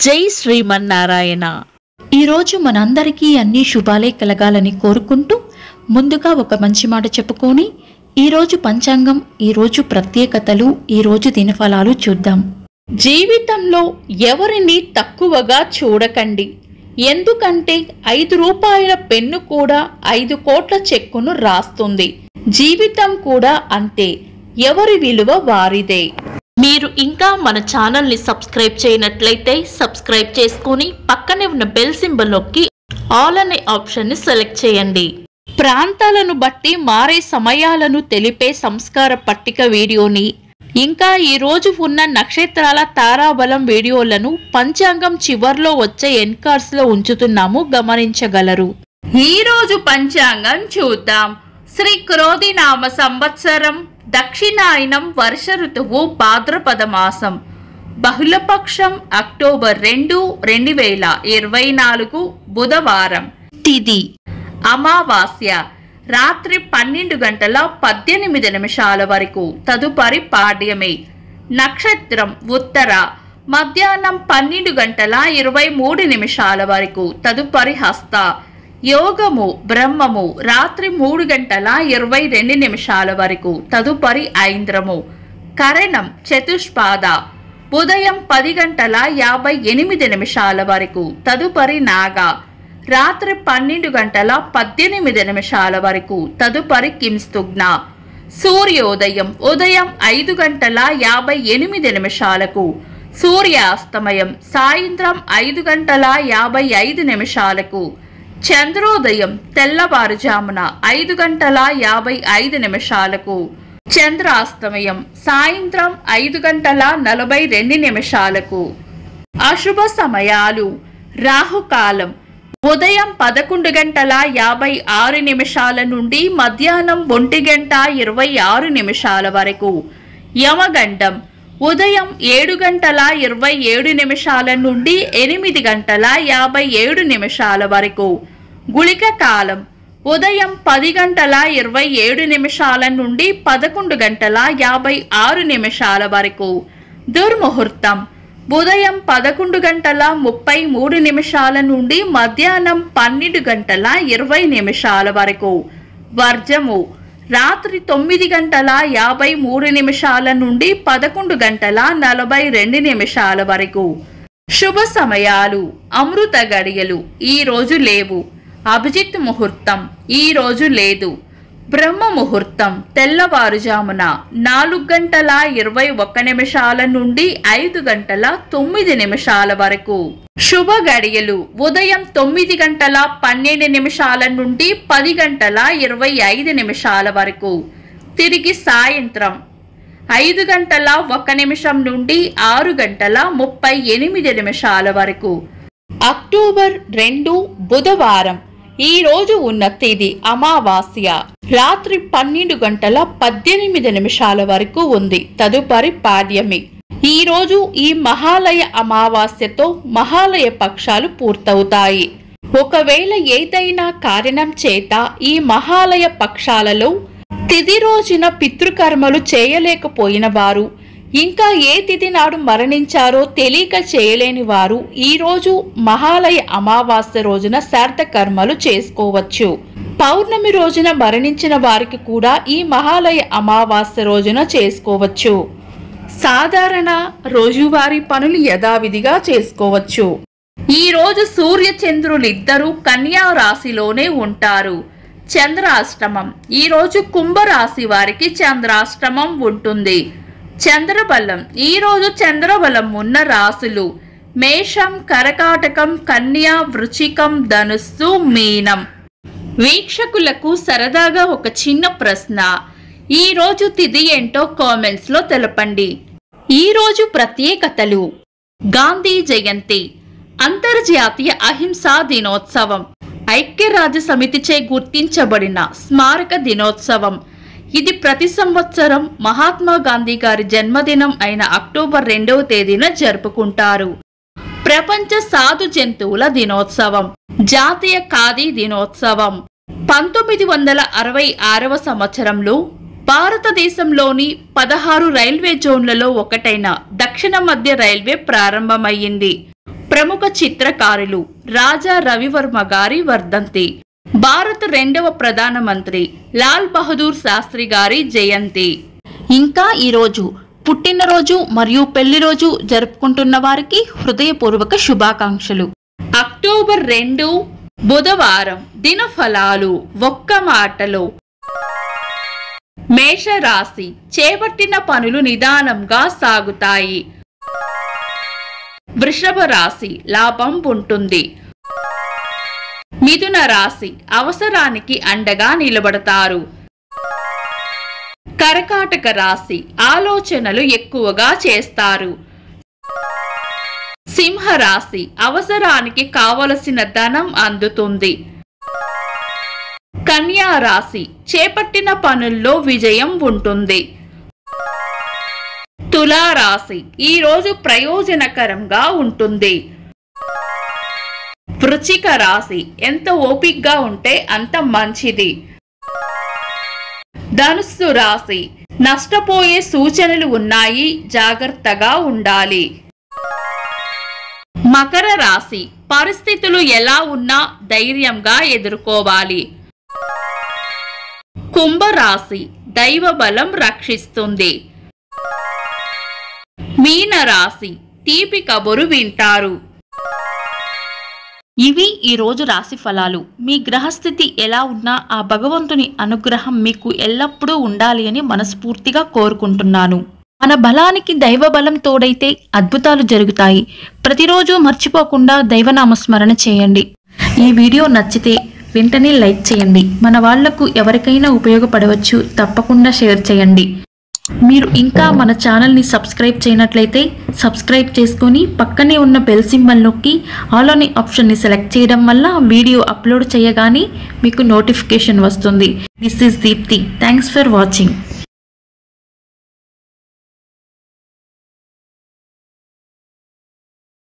జై శ్రీమన్నారాయణ. ఈరోజు మనందరికీ అన్ని శుభాలే కలగాలని కోరుకుంటూ ముందుగా ఒక మంచి మాట చెప్పుకొని ఈరోజు పంచాంగం, ఈరోజు ప్రత్యేకతలు, ఈరోజు దినఫలాలు చూద్దాం. జీవితంలో ఎవరిని తక్కువగా చూడకండి. ఎందుకంటే 5 రూపాయల పెన్ను కూడా 5 కోట్ల చెక్కును రాస్తుంది. జీవితం కూడా అంతే, ఎవరి విలువ వారిదే. మీరు ఇంకా మన ఛానల్ని సబ్స్క్రైబ్ చేయనట్లయితే సబ్స్క్రైబ్ చేసుకుని పక్కనే ఉన్న బెల్ సింబల్ నొక్కి ఆల్ అనే ఆప్షన్ని సెలెక్ట్ చేయండి. ప్రాంతాలను బట్టి మారే సమయాలను తెలిపే సంస్కార పట్టిక వీడియోని, ఇంకా ఈరోజు ఉన్న నక్షత్రాల తారాబలం వీడియోలను పంచాంగం చివర్లో వచ్చే ఎన్కార్స్లో ఉంచుతున్నాము, గమనించగలరు. ఈరోజు పంచాంగం చూద్దాం. శ్రీ క్రోధినామ సంవత్సరం, దక్షిణాయనం, వర్ష ఋతువు, భాద్రపద మాసం, బహుళపక్షం, అక్టోబర్ 2, 2024 బుధవారం. తిథి అమావాస్య, రాత్రి 12 గంటల 18 నిమిషాల వరకు, తదుపరి పాడ్యమి. నక్షత్రం ఉత్తర, మధ్యాహ్నం 12 గంటల 23 నిమిషాల వరకు, తదుపరి హస్త. యోగము బ్రహ్మము, రాత్రి 3 గంటల 22 నిమిషాల వరకు, తదుపరి ఐంద్రము. కరణం చతుష్పాద, ఉదయం 10 గంటల 58 నిమిషాల వరకు, తదుపరి నాగ. రాత్రి 12 గంటల 18 నిమిషాల వరకు, తదుపరి కింస్తుగ్న. సూర్యోదయం ఉదయం 5 గంటల 58 నిమిషాలకు, సూర్యాస్తమయం సాయంత్రం 5 గంటల 55 నిమిషాలకు. చంద్రోదయం తెల్లవారుజామున 5 గంటల 55 నిమిషాలకు. చంద్రాస్తమయం సాయంత్రం 5 గంటల 42 నిమిషాలకు. అశుభ సమయాలు: రాహుకాలం ఉదయం 11 గంటల 56 నిమిషాల నుండి మధ్యాహ్నం 1 గంట 26 నిమిషాల వరకు. యమగండం ఉదయం 7 గంటల 27 నిమిషాల నుండి 8 గంటల 57 నిమిషాల వరకు. గుళిక కాలం ఉదయం 10 గంటల 27 నిమిషాల నుండి 11 గంటల 56 నిమిషాల వరకు. దుర్ముహూర్తం ఉదయం 11 గంటల 33 నిమిషాల నుండి మధ్యాహ్నం 12 గంటల 20 నిమిషాల వరకు. వర్జము రాత్రి 9 గంటల 53 నిమిషాల నుండి 11 గంటల 42 నిమిషాల వరకు. శుభ సమయాలు: అమృత గడియలు ఈ రోజు లేవు. అభిజిత్ ముహూర్తం ఈ రోజు లేదు. బ్రహ్మ ముహూర్తం తెల్లవారుజామున 4 గంటల 21 నిమిషాల నుండి 5 గంటల 9 నిమిషాల వరకు. శుభ గడియలు ఉదయం 9 గంటల 12 నిమిషాల నుండి 10 గంటల 25 నిమిషాల వరకు. తిరిగి సాయంత్రం 5 గంటల 1 నిమిషం నుండి 6 గంటల 38 నిమిషాల వరకు. అక్టోబర్ 2 బుధవారం. ఈ రోజు ఉన్న తేదీ అమావాస్య, రాత్రి 12 గంటల 18 నిమిషాల వరకు ఉంది, తదుపరి పాడ్యమి. ఈ రోజు ఈ మహాలయ అమావాస్యతో మహాలయ పక్షాలు పూర్తవుతాయి. ఒకవేళ ఏదైనా కారణం చేత ఈ మహాలయ పక్షాలలో తిథి రోజున పితృకర్మలు చేయలేకపోయిన వారు, ఇంకా ఏ తిథి నాడు మరణించారో తెలియక చేయలేని వారు ఈరోజు మహాలయ అమావాస్య రోజున శ్రాద్ధ కర్మలు చేసుకోవచ్చు. పౌర్ణమి రోజున మరణించిన వారికి కూడా ఈ మహాలయ అమావాస్య రోజున చేసుకోవచ్చు. సాధారణ రోజువారీ పనులు యథావిధిగా చేసుకోవచ్చు. ఈ రోజు సూర్య చంద్రులిద్దరూ కన్యా రాశిలోనే ఉంటారు. చంద్రాష్టమం ఈ రోజు కుంభరాశి వారికి చంద్రాష్టమం ఉంటుంది. చంద్రబలం ఈ రోజు చంద్రబలం ఉన్న రాశులు మేషం, కర్కాటకం, కన్యా, వృశ్చికం, ధనుస్సు, మీనం. వీక్షకులకు సరదాగా ఒక చిన్న ప్రశ్న: ఈ రోజు తిథి ఏంటో కామెంట్స్ లో తెలపండి. ఈ రోజు ప్రత్యేకతలు: గాంధీ జయంతి, అంతర్జాతీయ అహింసా దినోత్సవం, ఐక్యరాజ్య సమితిచే గుర్తించబడిన స్మారక దినోత్సవం. ఇది ప్రతి సంవత్సరం మహాత్మా గాంధీ గారి జన్మదినం అయిన అక్టోబర్ 2వ తేదీన జరుపుకుంటారు. ప్రపంచ సాధు జంతువుల దినోత్సవం, జాతీయ ఖాదీ దినోత్సవం. 1966వ సంవత్సరంలో భారతదేశంలోని 16 రైల్వే జోన్లలో ఒకటైన దక్షిణ మధ్య రైల్వే ప్రారంభమయ్యింది. ప్రముఖ చిత్రకారులు రాజా రవివర్మ గారి వర్ధంతి. భారత 2వ ప్రధానమంత్రి లాల్ బహదూర్ శాస్త్రి గారి జయంతి. ఇంకా ఈరోజు పుట్టినరోజు మరియు పెళ్లి రోజు జరుపుకుంటున్న వారికి హృదయపూర్వక శుభాకాంక్షలు. అక్టోబర్ 2 బుధవారం. దినఫలాలు ఒక్క మాటలో. మేషరాశి చేపట్టిన పనులు నిదానంగా సాగుతాయి. వృషభ రాశి లాభం ఉంటుంది. మిథున రాశి అవసరానికి అండగా నిలబడతారు. కర్కాటక రాశి ఆలోచనలు ఎక్కువగా చేస్తారు. సింహ రాశి అవసరానికి కావలసిన ధనం అందుతుంది. కన్యా రాశి చేపట్టిన పనుల్లో విజయం ఉంటుంది. తులా రాశి ఈరోజు ప్రయోజనకరంగా ఉంటుంది. వృశ్చిక రాశి ఎంత ఓపికగా ఉంటే అంత మంచిది. ధనుస్సు రాశి నష్టపోయే సూచనలు ఉన్నాయి, జాగ్రత్తగా ఉండాలి. మకర రాశి పరిస్థితులు ఎలా ఉన్నా ధైర్యంగా ఎదుర్కోవాలి. కుంభరాశి దైవ బలం రక్షిస్తుంది. మీన రాశి తీపి కబురు వింటారు. ఇవి ఈరోజు రాశి ఫలాలు. మీ గ్రహస్థితి ఎలా ఉన్నా ఆ భగవంతుని అనుగ్రహం మీకు ఎల్లప్పుడూ ఉండాలి అని మనస్ఫూర్తిగా కోరుకుంటున్నాను. మన బలానికి దైవ బలం తోడైతే అద్భుతాలు జరుగుతాయి. ప్రతిరోజు మర్చిపోకుండా దైవనామస్మరణ చేయండి. ఈ వీడియో నచ్చితే వెంటనే లైక్ చేయండి. మన వాళ్లకు ఎవరికైనా ఉపయోగపడవచ్చు. తప్పకుండా షేర్ చేయండి. మీరు ఇంకా మన ఛానల్ని సబ్స్క్రైబ్ చేయనట్లయితే సబ్స్క్రైబ్ చేసుకొని పక్కనే ఉన్న బెల్ సింబల్ నొక్కి ఆల్ అనే ఆప్షన్ని సెలెక్ట్ చేయడం వల్ల వీడియో అప్లోడ్ చేయగానే మీకు నోటిఫికేషన్ వస్తుంది. This is Deepti. Thanks for watching.